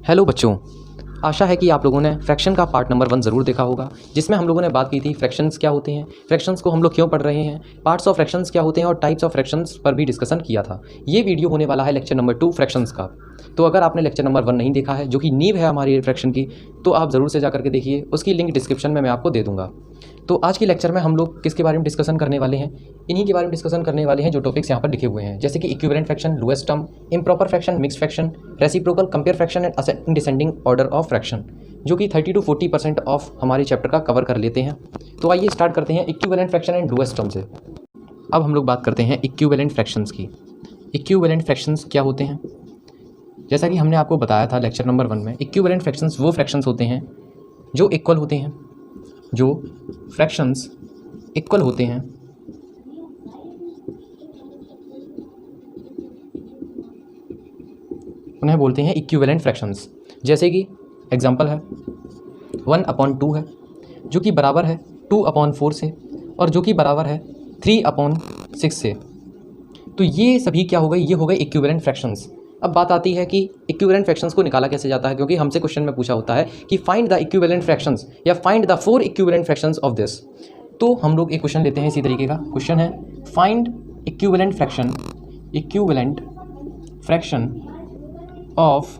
Hello बच्चों, आशा है कि आप लोगों ने फ्रैक्शन का पार्ट नंबर 1 ज़रूर देखा होगा, जिसमें हम लोगों ने बात की थी फ्रैक्शंस क्या होते हैं, फ्रैक्शंस को हम लोग क्यों पढ़ रहे हैं, पार्ट्स ऑफ फ्रैक्शंस क्या होते हैं और टाइप्स ऑफ फ्रैक्शंस पर भी डिस्कशन किया था। ये वीडियो होने वाला है लेक्चर नंबर 2 फ्रैक्शंस का। तो अगर आपने लेक्चर नंबर 1 नहीं देखा है, जो कि नींव है हमारी फ्रैक्शन की, तो आप ज़रूर से जा करके देखिए। उसकी लिंक डिस्क्रिप्शन में मैं आपको दे दूँगा। तो आज के लेक्चर में हम लोग किसके बारे में डिस्कशन करने वाले हैं? इन्हीं के बारे में डिस्कशन करने वाले हैं जो टॉपिक्स यहाँ पर लिखे हुए हैं, जैसे कि equivalent fraction, lowest term, improper fraction, mixed fraction, reciprocal, compare fraction and ascending descending order of fraction, जो कि 30 to 40% ऑफ हमारे चैप्टर का कवर कर लेते हैं। तो आइए स्टार्ट करते हैं equivalent fraction and lowest term से। अब हम लोग बात करते हैं इक्विवेलेंट फ्रैक्शंस की। इक्विवेलेंट फ्रैक्शंस क्या होते हैं? जैसा कि हमने आपको बताया था लेक्चर नंबर 1 में, इक्विवेलेंट फ्रैक्शंस वो फ्रैक्शंस होते हैं जो इक्वल होते हैं, जो फ्रैक्शंस इक्वल होते हैं उन्हें बोलते हैं इक्विवेलेंट फ्रैक्शंस। जैसे कि एग्जांपल है 1/2 है, जो कि बराबर है 2/4 से, और जो कि बराबर है 3/6 से। तो ये सभी क्या हो गए? ये हो गए इक्विवेलेंट फ्रैक्शंस। अब बात आती है कि इक्विवेलेंट फ्रैक्शंस को निकाला कैसे जाता है, क्योंकि हमसे क्वेश्चन में पूछा होता है कि फाइंड द इक्विवेलेंट फ्रैक्शंस या find the 4 equivalent fractions of this. तो हम लोग एक क्वेश्चन लेते हैं इसी तरीके का। क्वेश्चन है फाइंड इक्विवेलेंट फ्रैक्शन ऑफ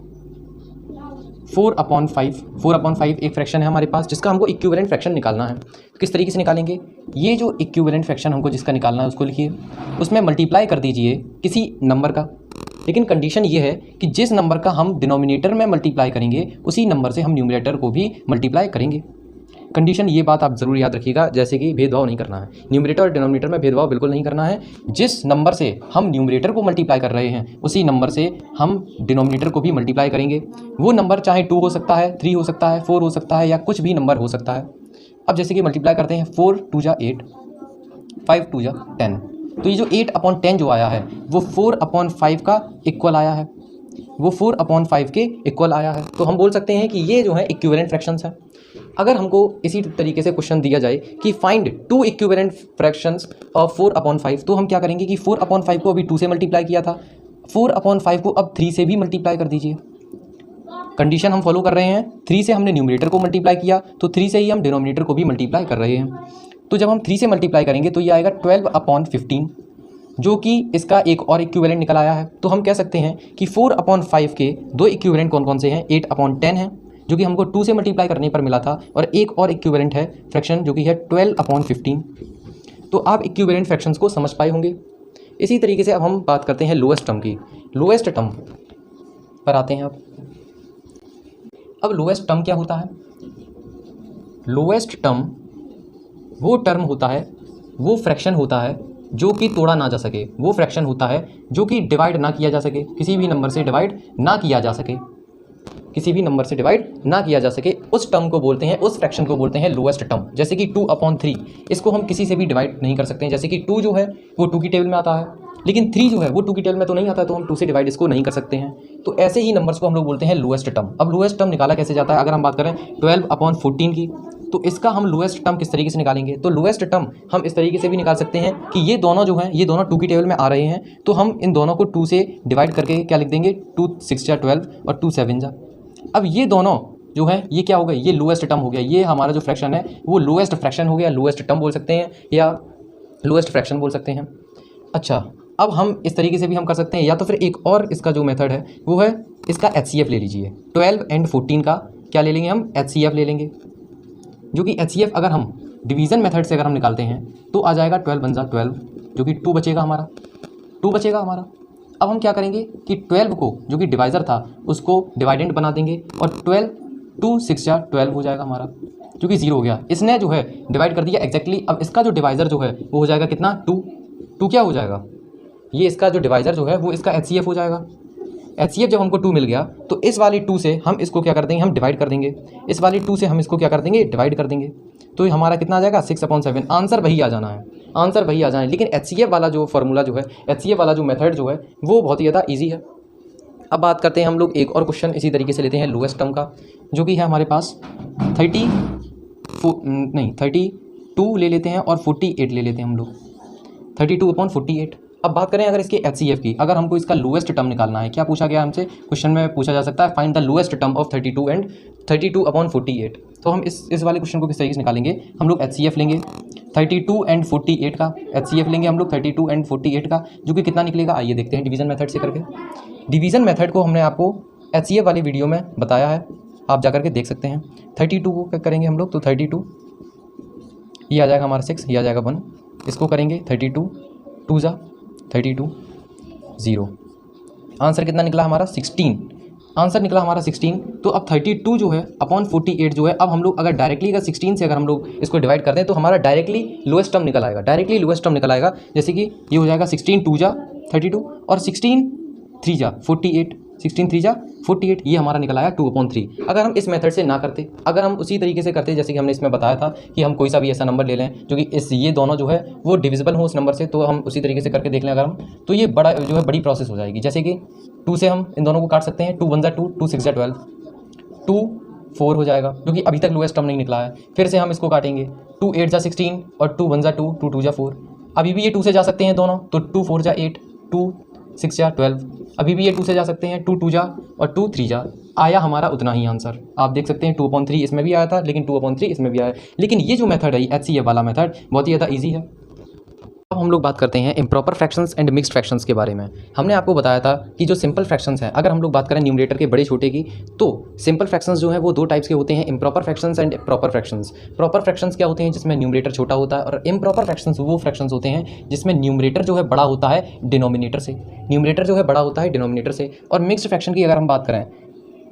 4/5। 4/5 एक फ्रैक्शन है हमारे पास, जिसका हमको इक्विवेलेंट फ्रैक्शन निकालना है। तो किस तरीके से निकालेंगे? ये जो इक्विवेलेंट फ्रैक्शन हमको जिसका निकालना है उसको लिखिए, उसमें मल्टीप्लाई कर दीजिए किसी नंबर का। लेकिन कंडीशन ये है कि जिस नंबर का हम डिनोमिनेटर में मल्टीप्लाई करेंगे, उसी नंबर से हम न्यूमरेटर को भी मल्टीप्लाई करेंगे। कंडीशन ये बात आप ज़रूर याद रखिएगा, जैसे कि भेदभाव नहीं करना है, न्यूमरेटर और डिनोमिनेटर में भेदभाव बिल्कुल नहीं करना है। जिस नंबर से हम न्यूमरेटर को मल्टीप्लाई कर रहे हैं, उसी नंबर से हम डिनोमिनेटर को भी मल्टीप्लाई करेंगे। वो नंबर चाहे 2 हो सकता है, 3 हो सकता है, 4 हो सकता है, या कुछ भी नंबर हो सकता है। अब जैसे कि मल्टीप्लाई करते हैं 4 2 जा 8, 5 2 जा 10। तो ये जो 8/10 जो आया है वो 4/5 का इक्वल आया है, वो 4/5 के इक्वल आया है। तो हम बोल सकते हैं कि ये जो है इक्विवेलेंट फ्रैक्शंस है। अगर हमको इसी तरीके से क्वेश्चन दिया जाए कि फाइंड 2 इक्विवेलेंट फ्रैक्शंस ऑफ 4/5, तो हम क्या करेंगे कि 4/5 को अभी 2 से मल्टीप्लाई किया था, 4/5 को अब 3 से भी मल्टीप्लाई कर दीजिए। कंडीशन हम फॉलो कर रहे हैं, 3 से हमने न्यूमरेटर को मल्टीप्लाई किया, तो 3 से ही हम डिनोमिनेटर को भी मल्टीप्लाई कर रहे हैं। तो जब हम 3 से मल्टीप्लाई करेंगे तो ये आएगा 12/15, जो कि इसका एक और इक्विवेलेंट निकल आया है। तो हम कह सकते हैं कि 4/5 के 2 इक्विवेलेंट कौन कौन से हैं? 8/10 है, जो कि हमको 2 से मल्टीप्लाई करने पर मिला था, और एक और इक्विवेलेंट है फ्रैक्शन जो कि है 12/15। तो आप इक्विवेलेंट फ्रैक्शंस को समझ पाए होंगे। इसी तरीके से अब हम बात करते हैं लोएस्ट टर्म की। लोएस्ट टर्म पर आते हैं अब लोएस्ट टर्म क्या होता है? लोएस्ट टर्म वो टर्म होता है, वो फ्रैक्शन होता है जो कि तोड़ा ना जा सके, वो फ्रैक्शन होता है जो कि डिवाइड ना किया जा सके, किसी भी नंबर से डिवाइड ना किया जा सके, किसी भी नंबर से डिवाइड ना किया जा सके। उस टर्म को बोलते हैं, उस फ्रैक्शन को बोलते हैं लोएस्ट टर्म। जैसे कि 2/3, इसको हम किसी से भी डिवाइड नहीं कर सकते हैं। जैसे कि 2 जो है वो 2 की टेबल में आता है, लेकिन 3 जो है वो 2 की टेबल में तो नहीं आता, तो हम 2 से डिवाइड इसको नहीं कर सकते हैं। तो ऐसे ही नंबर्स को हम लोग बोलते हैं लोएस्ट टर्म। अब लोएस्ट टर्म निकाला कैसे जाता है? अगर हम बात करें 12/14 की, तो इसका हम लोएस्ट टर्म किस तरीके से निकालेंगे? तो लोएस्ट टर्म हम इस तरीके से भी निकाल सकते हैं कि ये दोनों जो हैं, ये दोनों 2 की टेबल में आ रहे हैं, तो हम इन दोनों को 2 से डिवाइड करके क्या लिख देंगे? 2 6 जा 12 और 2 7 जा। अब ये दोनों जो है ये क्या हो गए? ये लोएस्ट टर्म हो गया। ये हमारा जो फ्रैक्शन है वो लोएस्ट फ्रैक्शन हो गया, लोएस्ट टर्म बोल सकते हैं या लोएस्ट फ्रैक्शन बोल सकते हैं। अच्छा, अब हम इस तरीके से भी हम कर सकते हैं, या तो फिर एक और इसका जो मेथड है वो है इसका HCF ले लीजिए। 12 and 14 का क्या ले लेंगे? हम HCF ले लेंगे, जो कि HCF अगर हम डिवीज़न मेथड से अगर हम निकालते हैं तो आ जाएगा 12 बन जा 12, जो कि 2 बचेगा हमारा, 2 बचेगा हमारा। अब हम क्या करेंगे कि 12 को जो कि डिवाइज़र था उसको डिवाइडेंट बना देंगे, और 12 2 6 जा 12 हो जाएगा हमारा, जो कि 0 हो गया। इसने जो है डिवाइड कर दिया एग्जैक्टली। अब इसका जो डिवाइज़र जो है वो हो जाएगा कितना? 2 क्या हो जाएगा? ये इसका जो डिवाइज़र जो है वो इसका HCF हो जाएगा। HCF जब हमको 2 मिल गया तो इस वाली 2 से हम इसको क्या कर देंगे? हम डिवाइड कर देंगे। इस वाली 2 से हम इसको क्या कर देंगे? डिवाइड कर देंगे। तो ये हमारा कितना आ जाएगा? 6/7। आंसर वही आ जाना है, आंसर वही आ जाना है। लेकिन HCF वाला जो फार्मूला जो है, HCF वाला जो मेथड जो है वो बहुत ही ज़्यादा ईजी है। अब बात करते हैं हम लोग एक और क्वेश्चन इसी तरीके से लेते हैं लोएस्ट टर्म का, जो कि है हमारे पास 32 ले लेते हैं और 48 ले लेते हैं हम लोग। 32/48 अब बात करें अगर इसके HCF की, अगर हमको इसका लोएस्ट टर्म निकालना है, क्या पूछा गया हमसे क्वेश्चन में पूछा जा सकता है, find the lowest term of 32 and 32/48। तो हम इस वाले क्वेश्चन को किस तरीके से निकालेंगे, हम लोग HCF लेंगे 32 एंड 48 का, HCF लेंगे हम लोग 32 एंड 48 का, जो कि कितना निकलेगा, आइए देखते हैं डिवीजन मेथड से करके। डिवीजन मेथड को हमने आपको HCF वाली वीडियो में बताया है, आप जाकर के देख सकते हैं। 32 को क्या करेंगे हम लोग, तो 32 ये आ जाएगा हमारा 6, ये आ जाएगा 1, इसको करेंगे 32 2 जा 32 0, आंसर कितना निकला हमारा 16, आंसर निकला हमारा 16। तो अब 32 जो है अपॉन 48 जो है, अब हम लोग अगर डायरेक्टली अगर 16 से अगर हम लोग इसको डिवाइड कर दें तो हमारा डायरेक्टली लोएस्ट टर्म निकल आएगा, डायरेक्टली लोएस्ट टर्म निकल आएगा। जैसे कि ये हो जाएगा 16 2 जा 32 और 16 3 जा 48, 16 3 जा 48, ये हमारा निकल आया 2/3। अगर हम इस मेथड से ना करते, अगर हम उसी तरीके से करते जैसे कि हमने इसमें बताया था कि हम कोई सा भी ऐसा नंबर ले लें जो कि ये दोनों जो है वो डिविजिबल हो उस नंबर से, तो हम उसी तरीके से करके देख लें अगर हम, तो ये बड़ा जो है बड़ी प्रोसेस हो जाएगी। जैसे कि 2 से हम इन दोनों को काट सकते हैं, 2 1 जा 2, 2 6 जा 12, 2 4 हो जाएगा, जो कि अभी तक लोएस्ट टर्म नहीं निकला है। फिर से हम इसको काटेंगे, 2 8 जा 16 और 2 1 जा 2, 2 2 जा 4, अभी भी ये 2 से जा सकते हैं दोनों, तो 2 4 जा 8, 2 6 जा 12, अभी भी ये 2 से जा सकते हैं, 2 2 जा और 2 3 जा, आया हमारा उतना ही आंसर। आप देख सकते हैं 2/3 इसमें भी आया था, लेकिन 2/3 इसमें भी आया। लेकिन ये जो मेथड है HCF वाला मेथड बहुत ही ज़्यादा ईजी है। अब हम लोग बात करते हैं improper fractions and mixed fractions के बारे में। हमने आपको बताया था कि जो सिंपल फ्रैक्शंस हैं, अगर हम लोग बात करें न्यूमरेटर के बड़े छोटे की, तो सिंपल फ्रैक्शंस जो हैं वो 2 टाइप्स के होते हैं, improper fractions and proper fractions. Proper fractions क्या होते हैं, जिसमें न्यूमरेटर छोटा होता है, और इम्प्रॉपर फ्रैक्शंस वो फ्रैक्शंस होते हैं जिसमें न्यूमरेटर जो है बड़ा होता है डिनोमिनेटर से, न्यूमरेटर जो है बड़ा होता है डिनोमिनेटर से। और मिक्स्ड फ्रैक्शन की अगर हम बात करें,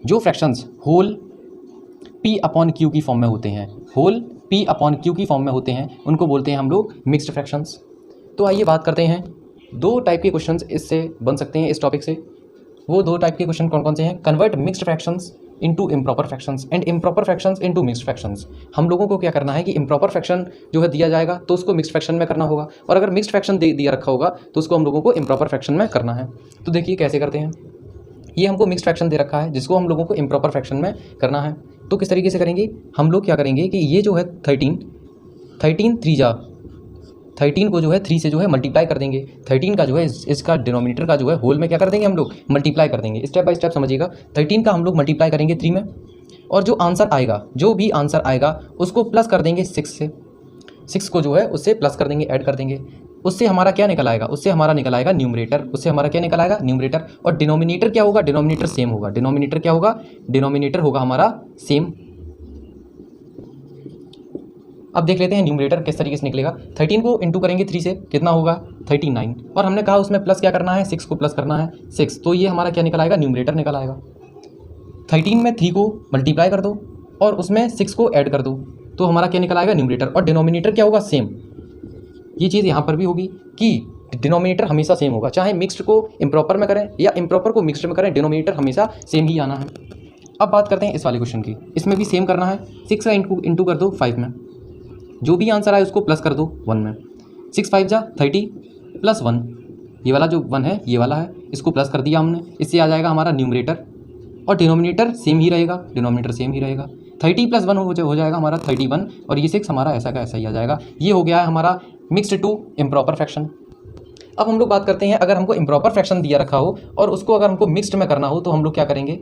जो फ्रैक्शंस होल P/Q की फॉर्म में होते हैं, होल P/Q की फॉर्म में होते हैं, उनको बोलते हैं हम लोग मिक्स्ड फ्रैक्शंस। तो आइए बात करते हैं 2 टाइप के क्वेश्चंस इससे बन सकते हैं इस टॉपिक से। वो 2 टाइप के क्वेश्चन कौन कौन से हैं, convert mixed fractions into improper fractions and improper fractions into mixed fractions. हम लोगों को क्या करना है कि इम्प्रॉपर फ्रैक्शन जो है दिया जाएगा तो उसको मिक्स्ड फ्रैक्शन में करना होगा, और अगर मिक्स्ड फ्रैक्शन दिया रखा होगा तो उसको हम लोगों को इम्प्रॉपर फ्रैक्शन में करना है। तो देखिए कैसे करते हैं, ये हमको मिक्स्ड फ्रैक्शन दे रखा है जिसको हम लोगों को इम्प्रॉपर फ्रैक्शन में करना है। तो किस तरीके से करेंगे, हम लोग क्या करेंगे कि ये जो है 13 3 जा 13 को जो है 3 से जो है मल्टीप्लाई कर देंगे, 13 का जो है इसका डिनोमिनेटर का जो है होल में क्या कर देंगे हम लोग मल्टीप्लाई कर देंगे। स्टेप बाय स्टेप समझिएगा, 13 का हम लोग मल्टीप्लाई करेंगे 3 में, और जो आंसर आएगा, जो भी आंसर आएगा उसको प्लस कर देंगे 6 से, 6 को जो है उससे प्लस कर देंगे, ऐड कर देंगे। उससे हमारा क्या निकल आएगा, उससे हमारा निकल आएगा न्यूमरेटर, उससे हमारा क्या निकल आएगा न्यूमरेटर। और डिनोमिनेटर क्या होगा, डिनोमिनेटर सेम होगा, डिनोमिनेटर क्या होगा, डिनोमिनेटर होगा हमारा सेम। अब देख लेते हैं न्यूमरेटर किस तरीके से निकलेगा। 13 को इंटू करेंगे 3 से, कितना होगा 39, और हमने कहा उसमें प्लस क्या करना है, 6 को प्लस करना है 6, तो ये हमारा क्या निकल आएगा, न्यूमरेटर निकल आएगा। 13 में 3 को मल्टीप्लाई कर दो और उसमें 6 को ऐड कर दो, तो हमारा क्या निकल आएगा न्यूमरेटर, और डिनोमिनेटर क्या होगा सेम। ये चीज़ यहाँ पर भी होगी कि डिनोमिनेटर हमेशा सेम होगा, चाहे मिक्स्ड को इम्प्रॉपर में करें या इम्प्रॉपर को मिक्स्ड में करें, डिनोमिनेटर हमेशा सेम ही आना है। अब बात करते हैं इस वाले क्वेश्चन की, इसमें भी सेम करना है। 6 का इंटू कर दो 5 में, जो भी आंसर आए उसको प्लस कर दो 1 में। 6 5 जा 30 प्लस 1, ये वाला जो 1 है ये वाला है, इसको प्लस कर दिया हमने, इससे आ जाएगा हमारा न्यूमरेटर, और डिनोमिनेटर सेम ही रहेगा, डिनोमिनेटर सेम ही रहेगा। 30 + 1 हो जाएगा हमारा 31, और ये 6 हमारा ऐसा का ऐसा ही आ जाएगा। ये हो गया है हमारा मिक्स्ड टू इम्प्रॉपर फ्रैक्शन। अब हम लोग बात करते हैं, अगर हमको इम्प्रॉपर फ्रैक्शन दिया रखा हो और उसको अगर हमको मिक्स्ड में करना हो तो हम लोग क्या करेंगे।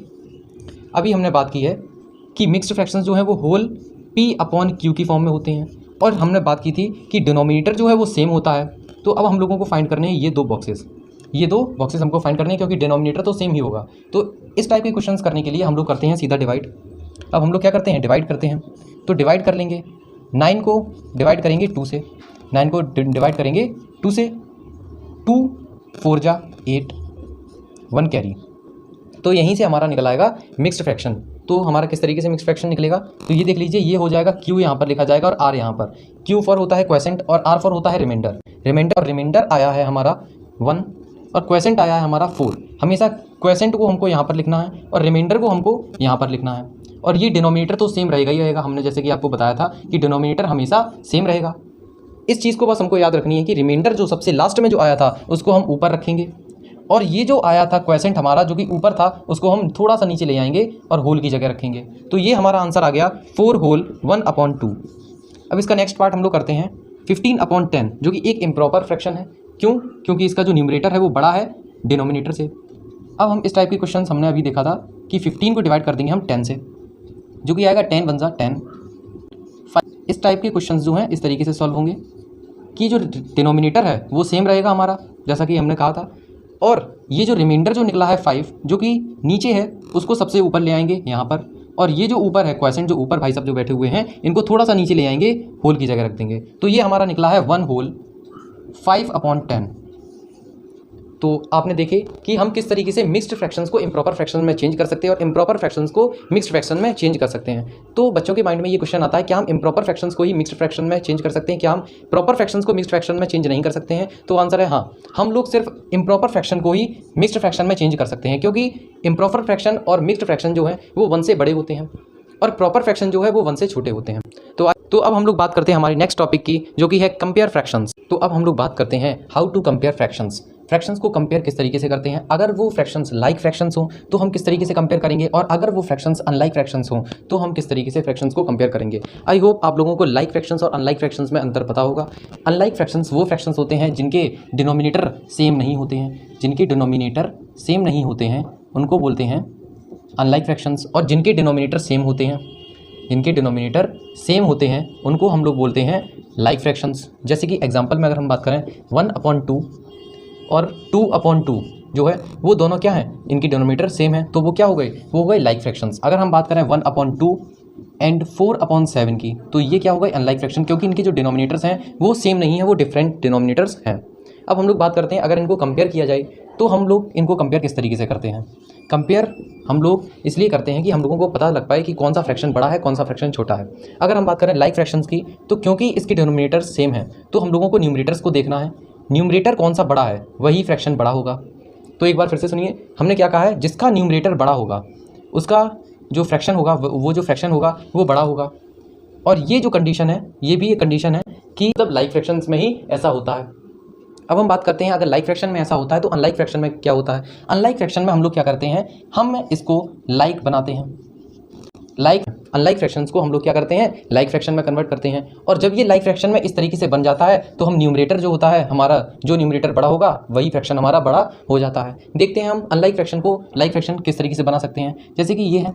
अभी हमने बात की है कि मिक्स्ड फ्रैक्शंस जो है वो होल P/Q की फॉर्म में होते हैं, और हमने बात की थी कि डिनोमिनेटर जो है वो सेम होता है। तो अब हम लोगों को फाइंड करने हैं ये 2 बॉक्सेस हमको फाइंड करने हैं, क्योंकि डिनोमिनेटर तो सेम ही होगा। तो इस टाइप के क्वेश्चंस करने के लिए हम लोग करते हैं सीधा डिवाइड। अब हम लोग क्या करते हैं, डिवाइड करते हैं। तो डिवाइड कर लेंगे, 9 को डिवाइड करेंगे 2 से, 9 को डिवाइड करेंगे 2 से, 2 4 जा 8, 1 कैरी। तो यहीं से हमारा निकल आएगा मिक्स्ड फ्रैक्शन। तो हमारा किस तरीके से मिक्स्ड फ्रैक्शन निकलेगा, तो ये देख लीजिए, ये हो जाएगा Q यहाँ पर लिखा जाएगा और R यहाँ पर। Q फॉर होता है क्वेसेंट और R फॉर होता है रिमाइंडर। रिमाइंडर आया है हमारा 1 और क्वेसेंट आया है हमारा 4। हमेशा क्वेसेंट को हमको यहाँ पर लिखना है और रिमाइंडर को हमको यहाँ पर लिखना है, और ये डिनोमिनेटर तो सेम रहेगा ही रहेगा। हमने जैसे कि आपको बताया था कि डिनोमिनेटर हमेशा सेम रहेगा। इस चीज़ को बस हमको याद रखनी है कि रिमाइंडर जो सबसे लास्ट में जो आया था उसको हम ऊपर रखेंगे, और ये जो आया था क्वेसेंट हमारा जो कि ऊपर था उसको हम थोड़ा सा नीचे ले आएंगे और होल की जगह रखेंगे। तो ये हमारा आंसर आ गया 4 होल 1/2। अब इसका नेक्स्ट पार्ट हम लोग करते हैं 15/10, जो कि एक इम्प्रॉपर फ्रैक्शन है। क्यों? क्योंकि इसका जो न्यूमरेटर है वो बड़ा है डिनोमिनेटर से। अब हम इस टाइप के क्वेश्चन हमने अभी देखा था कि 15 को डिवाइड कर देंगे हम 10 से, जो कि आएगा 10 वन जा 10। इस टाइप के क्वेश्चंस जो हैं इस तरीके से सॉल्व होंगे कि जो डिनोमिनेटर है वो सेम रहेगा हमारा, जैसा कि हमने कहा था, और ये जो रिमाइंडर जो निकला है 5 जो कि नीचे है उसको सबसे ऊपर ले आएंगे यहाँ पर, और ये जो ऊपर है क्वेश्चन जो ऊपर भाई साहब जो बैठे हुए हैं इनको थोड़ा सा नीचे ले आएंगे, होल की जगह रख देंगे। तो ये हमारा निकला है 1 होल 5/10। तो आपने देखे कि हम किस तरीके से मिक्स्ड फ्रैक्शंस को इम्प्रॉपर फ्रैक्शन में चेंज कर सकते हैं और इम्प्रॉपर फ्रैक्शंस को मिक्स्ड फ्रैक्शन में चेंज कर सकते हैं। तो बच्चों के माइंड में ये क्वेश्चन आता है, क्या हम इम्प्रॉपर फ्रैक्शंस को ही मिक्स्ड फ्रैक्शन में चेंज कर सकते हैं? क्या हम प्रॉपर फ्रैक्शंस को मिक्स्ड फ्रैक्शन में चेंज नहीं कर सकते हैं? तो आंसर है हाँ, हम लोग सिर्फ इम्प्रॉपर फ्रैक्शन को ही मिक्स्ड फ्रैक्शन में चेंज कर सकते हैं, क्योंकि इम्प्रॉपर फ्रैक्शन और मिक्स्ड फ्रैक्शन जो है वो 1 से बड़े होते हैं और प्रॉपर फ्रैक्शन जो है वो 1 से छोटे होते हैं। तो अब हम लोग बात करते हैं हमारी नेक्स्ट टॉपिक की, जो कि है कंपेयर फ्रैक्शंस। तो अब हम लोग बात करते हैं how to compare fractions. Fractions को कंपेयर किस तरीके से करते हैं? अगर वो फ्रैक्शंस लाइक फ्रैक्शंस हों तो हम किस तरीके से कंपेयर करेंगे, और अगर वो फ्रैक्शंस अनलाइक फ्रैक्शंस हों तो हम किस तरीके से फ्रैक्शंस को कंपेयर करेंगे। आई होप आप लोगों को लाइक फ्रैक्शंस और अनलाइक फ्रैक्शंस में अंतर पता होगा। अनलाइक फ्रैक्शंस वो फ्रैक्शंस होते हैं जिनके डिनोमिनेटर सेम नहीं होते हैं, जिनके डिनोमिनेटर सेम नहीं होते हैं उनको बोलते हैं अनलाइक फ्रैक्शंस, और जिनके डिनोमिनेटर सेम होते हैं, जिनके डिनोमिनेटर सेम होते हैं उनको हम लोग बोलते हैं लाइक फ्रैक्शंस। जैसे कि एग्जांपल में अगर हम बात करें 1/2 और 2/2 जो है वो दोनों क्या हैं, इनकी डिनोमिनेटर सेम है, तो वो क्या हो गए, वो हो गए लाइक फ्रैक्शंस। अगर हम बात करें 1/2 एंड 4/7 की, तो ये क्या हो गए अनलाइक फ्रैक्शन, क्योंकि इनके जो डिनोमिनेटर्स हैं वो सेम नहीं है, वो डिफरेंट डिनोमिनेटर्स हैं। अब हम लोग बात करते हैं अगर इनको कंपेयर किया जाए तो हम लोग इनको कंपेयर किस तरीके से करते हैं। कंपेयर हम लोग इसलिए करते हैं कि हम लोगों को पता लग पाए कि कौन सा फ्रैक्शन बड़ा है, कौन सा फ्रैक्शन छोटा है। अगर हम बात करें लाइक फ्रैक्शंस की, तो क्योंकि इसके डिनोमिनेटर्स सेम हैं तो हम लोगों को न्यूमरेटर्स को देखना है, न्यूमरेटर कौन सा बड़ा है वही फ्रैक्शन बड़ा होगा। तो एक बार फिर से सुनिए, हमने क्या कहा है, जिसका न्यूमरेटर बड़ा होगा उसका जो फ्रैक्शन होगा वो जो फ्रैक्शन होगा वो बड़ा होगा। और ये जो कंडीशन है ये भी एक कंडीशन है कि मतलब लाइक फ्रैक्शंस में ही ऐसा होता है। अब हम बात करते हैं अगर लाइक फ्रैक्शन में ऐसा होता है तो अनलाइक फ्रैक्शन में क्या होता है। अनलाइक फ्रैक्शन में हम लोग क्या करते हैं, हम इसको लाइक बनाते हैं, लाइक अनलाइक फ्रैक्शंस को हम लोग क्या करते हैं, लाइक फ्रैक्शन में कन्वर्ट करते हैं। और जब ये लाइक फ्रैक्शन में इस तरीके से बन जाता है तो हम न्यूमरेटर जो होता है हमारा, जो न्यूमरेटर बड़ा होगा वही फ्रैक्शन हमारा बड़ा हो जाता है। देखते हैं हम अनलाइक फ्रैक्शन को लाइक फ्रैक्शन किस तरीके से बना सकते हैं। जैसे कि ये है,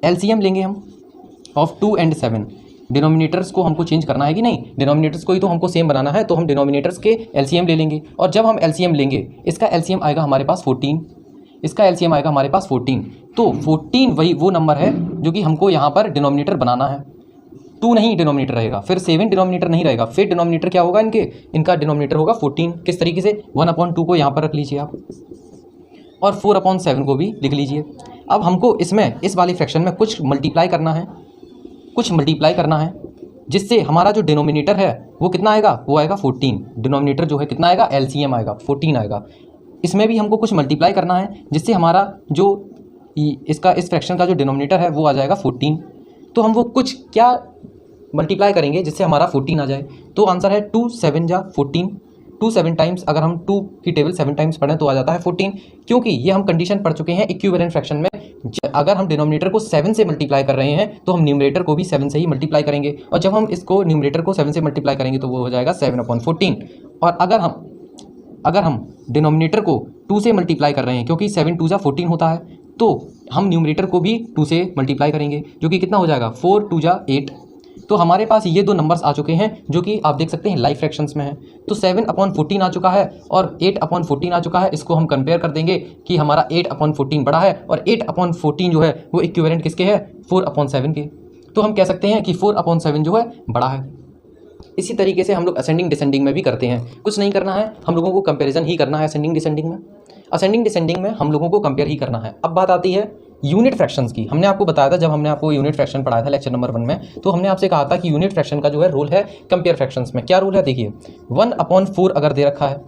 एलसीएम लेंगे हम ऑफ 2 and 7। डिनोमिनेटर्स को हमको चेंज करना है कि नहीं, डिनोमिनेटर्स को ही तो हमको सेम बनाना है, तो हम डिनोमिनेटर्स के एलसीएम ले लेंगे। और जब हम एलसीएम लेंगे, इसका एलसीएम आएगा हमारे पास 14, इसका एलसीएम आएगा हमारे पास 14। तो 14 वही वो नंबर है जो कि हमको यहाँ पर डिनोमिनेटर बनाना है। 2 नहीं डिनोमिनेटर रहेगा, फिर 7 डिनोमिनेटर नहीं रहेगा, फिर डिनोमिनेटर क्या होगा इनका डिनोमिनेटर होगा 14। किस तरीके से, 1/2 को यहाँ पर रख लीजिए आप, और 4/7 को भी लिख लीजिए। अब हमको इसमें इस वाली फ्रैक्शन में कुछ मल्टीप्लाई करना है, कुछ मल्टीप्लाई करना है, जिससे हमारा जो डिनोमिनेटर है वो कितना आएगा, वो आएगा 14। डिनोमिनेटर जो है कितना आएगा, एलसीएम आएगा 14 आएगा। इसमें भी हमको कुछ मल्टीप्लाई करना है जिससे हमारा जो इसका इस फ्रैक्शन का जो डिनोमिनेटर है वो आ जाएगा 14। तो हम वो कुछ क्या मल्टीप्लाई करेंगे जिससे हमारा 14 आ जाए। तो आंसर है 2 7 जा 14। 2 7 टाइम्स, अगर हम 2 की टेबल 7 टाइम्स पढ़ें तो आ जाता है 14, क्योंकि ये हम कंडीशन पढ़ चुके हैं इक्विवेलेंट फ्रैक्शन में। अगर हम डिनोमिनेटर को 7 से मल्टीप्लाई कर रहे हैं तो हम न्यूमरेटर को भी 7 से ही मल्टीप्लाई करेंगे, और जब हम इसको न्यूमरेटर को 7 से मल्टीप्लाई करेंगे तो वो हो जाएगा 7/14। और अगर हम डिनोमिनेटर को 2 से मल्टीप्लाई कर रहे हैं, क्योंकि 7 2 जा 14 होता है, तो हम न्यूमरेटर को भी 2 से मल्टीप्लाई करेंगे, जो कि कितना हो जाएगा, 4 2 जा 8। तो हमारे पास ये दो नंबर्स आ चुके हैं जो कि आप देख सकते हैं लाइक फ्रैक्शंस में है। तो 7/14 आ चुका है और 8/14 आ चुका है। इसको हम कंपेयर कर देंगे कि हमारा 8/14 बड़ा है और 8/14 जो है वो इक्विवेलेंट किसके है, 4/7 के। तो हम कह सकते हैं कि 4/7 जो है बड़ा है। इसी तरीके से हम लोग असेंडिंग डिसेंडिंग में भी करते हैं। कुछ नहीं करना है, हम लोगों को कंपैरिजन ही करना है असेंडिंग डिसेंडिंग में। असेंडिंग डिसेंडिंग में हम लोगों को कंपेयर ही करना है। अब बात आती है यूनिट फ्रैक्शंस की। हमने आपको बताया था, जब हमने आपको यूनिट फ्रैक्शन पढ़ाया था लेक्चर नंबर 1 में, तो हमने आपसे कहा था कि यूनिट फ्रैक्शन का जो है रोल है कंपेयर फ्रैक्शंस में। क्या रोल है, देखिए 1/4 अगर दे रखा है,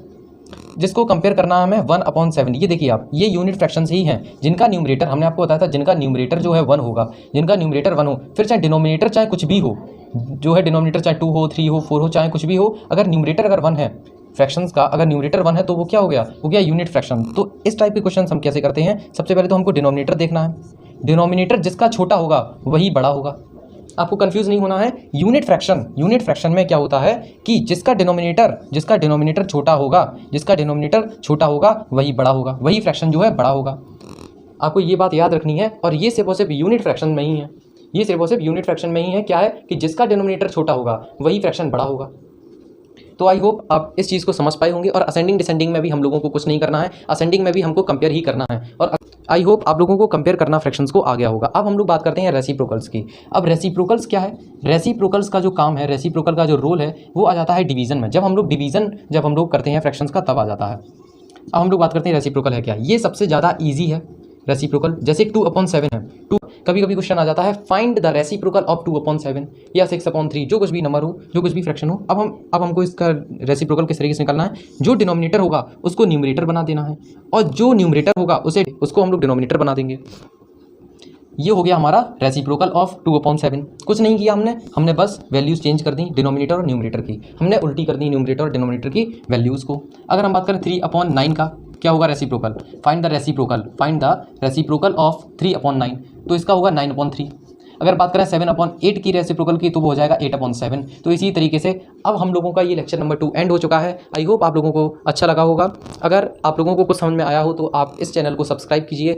जिसको कंपेयर करना है हमें 1/7। ये देखिए आप, ये यूनिट फ्रैक्शंस ही हैं जिनका न्यूमरेटर, हमने आपको बताया था जिनका न्यूमरेटर जो है 1 होगा, जिनका न्यूमरेटर 1 हो, फिर चाहे डिनोमिनेटर चाहे कुछ भी हो, जो है डिनोमिनेटर चाहे 2 हो 3 हो 4 हो, चाहे कुछ भी हो, अगर न्यूमरेटर अगर 1 है फ्रैक्शंस का, अगर न्यूमरेटर 1 है तो वो क्या हो गया, हो गया यूनिट फ्रैक्शन। तो इस टाइप के क्वेश्चन हम कैसे करते हैं, सबसे पहले तो हमको डिनोमिनेटर देखना है। डिनोमिनेटर जिसका छोटा होगा वही बड़ा होगा। आपको कंफ्यूज नहीं होना है। यूनिट फ्रैक्शन में क्या होता है कि जिसका डिनोमिनेटर छोटा होगा वही बड़ा होगा, वही फ्रैक्शन जो है बड़ा होगा। आपको ये बात याद रखनी है। और ये सिर्फ और सिर्फ यूनिट फ्रैक्शन में ही है, ये सिर्फ और सिर्फ यूनिट फ्रैक्शन में ही है। क्या है कि जिसका डिनोमिनेटर छोटा होगा वही फ्रैक्शन बड़ा होगा। तो आई होप आप इस चीज़ को समझ पाए होंगे। और असेंडिंग डिसेंडिंग में भी हम लोगों को कुछ नहीं करना है, असेंडिंग में भी हमको कंपेयर ही करना है। और आई होप आप लोगों को कंपेयर करना फ्रैक्शंस को आ गया होगा। अब हम लोग बात करते हैं रेसिप्रोकल्स की। अब रेसिप्रोकल्स क्या है? रेसिप्रोकल्स का जो काम है, रेसिप्रोकल का जो रोल है वो आ जाता है डिवीज़न में। जब हम लोग करते हैं फ्रैक्शंस का तब आ जाता है। अब हम लोग बात करते हैं रेसिप्रोकल है क्या। ये सबसे ज़्यादा ईजी है रेसिप्रोकल। जैसे 2/7 है, कभी कभी क्वेश्चन आ जाता है फाइंड द रेसिप्रोकल ऑफ 2/7 या 6/3, जो कुछ भी नंबर हो, जो कुछ भी फ्रैक्शन हो। अब हमको इसका रेसिप्रोकल किस तरीके से निकालना है? जो डिनोमिनेटर होगा उसको न्यूमरेटर बना देना है, और जो न्यूमरेटर होगा उसको हम लोग डिनोमिनेटर बना देंगे। ये हो गया हमारा रेसिप्रोकल ऑफ 2/7। कुछ नहीं किया हमने बस वैल्यूज़ चेंज कर दी डिनोमिनेटर और न्यूमरेटर की, हमने उल्टी कर दी न्यूमरेटर और डिनोमिनेटर की वैल्यूज़ को। अगर हम बात करें 3/9 का, क्या होगा reciprocal? Find the reciprocal of 3/9, तो इसका होगा 9/3। अगर बात करें 7/8 की रेसिप्रोकल की, तो वो हो जाएगा 8/7। तो इसी तरीके से अब हम लोगों का ये लेक्चर नंबर 2 एंड हो चुका है। आई होप आप लोगों को अच्छा लगा होगा। अगर आप लोगों को कुछ समझ में आया हो तो आप इस चैनल को सब्सक्राइब कीजिए।